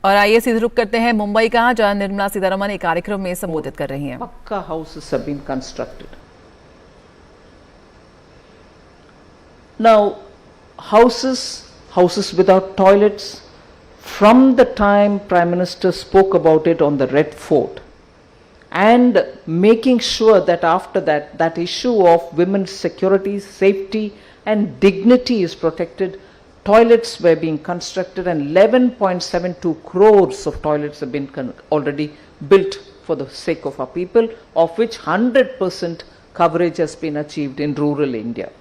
और आइए सीधे रुक करते हैं मुंबई का, जहां निर्मला सीतारमण एक कार्यक्रम में संबोधित कर रही हैं। Pakka houses have been constructed. Now, houses without toilets, from the time Prime Minister spoke about it on the Red Fort, and making sure that after that, that issue of women's security, safety and dignity is protected, toilets were being constructed and 11.72 crores of toilets have been already built for the sake of our people, of which 100% coverage has been achieved in rural India.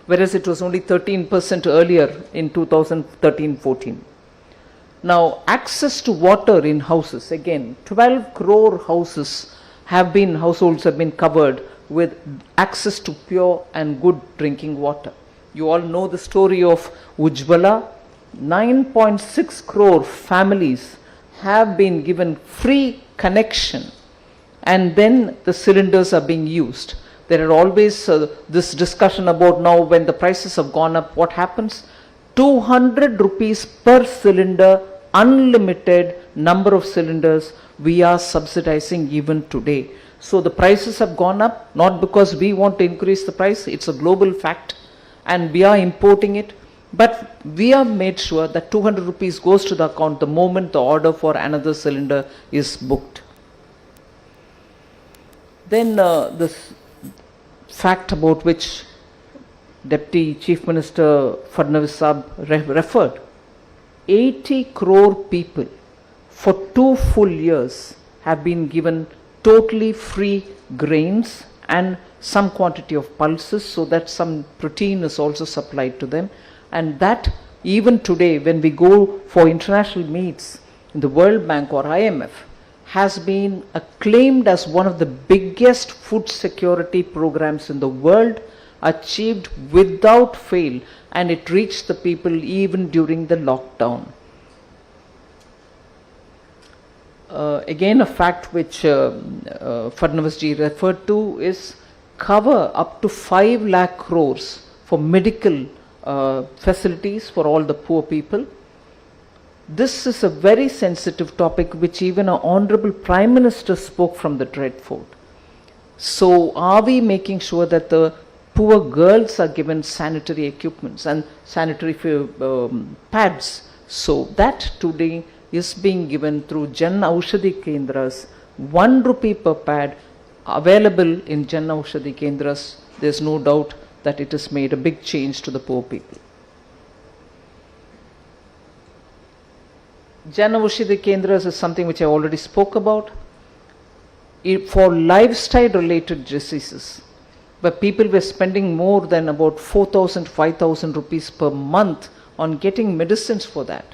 Whereas it was only 13% earlier in 2013-14. Now, access to water in houses, again, 12 crore households have been covered with access to pure and good drinking water. You all know the story of Ujjwala. 9.6 crore families have been given free connection, and then the cylinders are being used. There are always this discussion about now when the prices have gone up, what happens? 200 rupees per cylinder, unlimited number of cylinders we are subsidizing even today. So the prices have gone up, not because we want to increase the price, it's a global fact and we are importing it, but we have made sure that 200 rupees goes to the account the moment the order for another cylinder is booked. Then this fact about which Deputy Chief Minister Fadnavis Saab referred, 80 crore people for 2 full years have been given totally free grains and some quantity of pulses, so that some protein is also supplied to them. And that even today when we go for international meets in the World Bank or IMF, has been acclaimed as one of the biggest food security programs in the world, achieved without fail, and it reached the people even during the lockdown. Again, a fact which Fadnavis ji referred to is cover up to 5 lakh crores for medical facilities for all the poor people. This is a very sensitive topic which even our Honorable Prime Minister spoke from the Red Fort. So are we making sure that the poor girls are given sanitary equipments and sanitary pads? So that today is being given through Jan Aushadhi Kendras, 1 rupee per pad available in Jan Aushadhi Kendras. There's no doubt that it has made a big change to the poor people. Jan Aushadhi Kendras is something which I already spoke about. For lifestyle related diseases, where people were spending more than about 4,000, 5,000 rupees per month on getting medicines for that.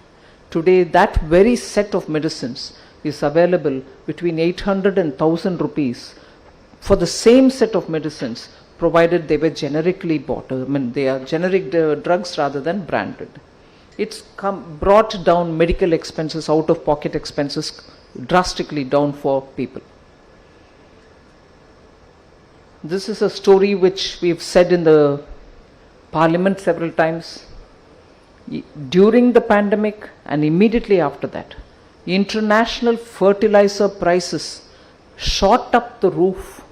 Today, that very set of medicines is available between 800 and 1,000 rupees for the same set of medicines, provided they were generically bought. I mean, they are generic drugs rather than branded. It's brought down medical expenses, out of pocket expenses drastically down for people. This is a story which we've said in the Parliament several times. During the pandemic and immediately after that, international fertilizer prices shot up the roof.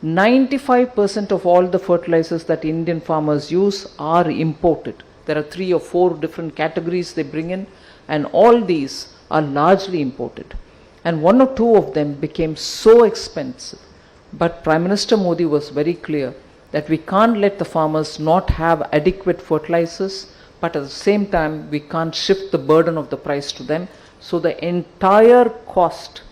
95% of all the fertilizers that Indian farmers use are imported. There are 3 or 4 different categories they bring in, and all these are largely imported. And 1 or 2 of them became so expensive. But Prime Minister Modi was very clear that we can't let the farmers not have adequate fertilizers, but at the same time we can't shift the burden of the price to them. So the entire cost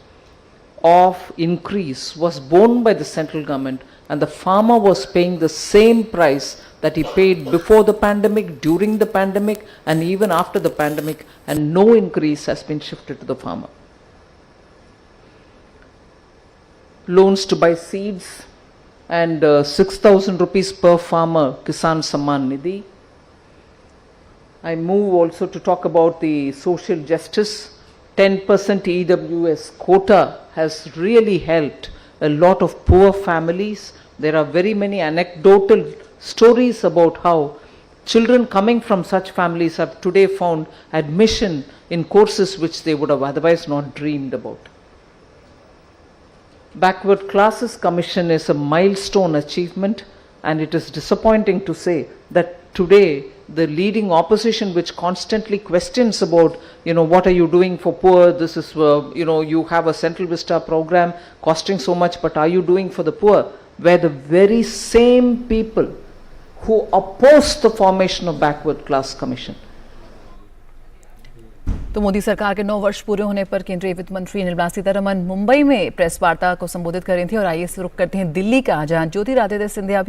of increase was borne by the central government, and the farmer was paying the same price that he paid before the pandemic, during the pandemic, and even after the pandemic, and no increase has been shifted to the farmer. Loans to buy seeds and 6,000 rupees per farmer, Kisan Samman Nidhi. I move also to talk about the social justice. 10% EWS quota has really helped a lot of poor families. There are very many anecdotal stories about how children coming from such families have today found admission in courses which they would have otherwise not dreamed about. Backward Classes Commission is a milestone achievement, and it is disappointing to say that today the leading opposition, which constantly questions about, what are you doing for poor, this is, you have a Central Vista program costing so much, but are you doing for the poor, were the very same people who opposed the formation of Backward Class Commission. तो मोदी सरकार के 9 वर्ष पूरे होने पर केंद्रीय वित्त मंत्री निर्मला सीतारमण मुंबई में प्रेस वार्ता को संबोधित कर रही थी। और आइए रुख करते हैं दिल्ली का, जहां ज्योतिरादित्य सिंधिया भी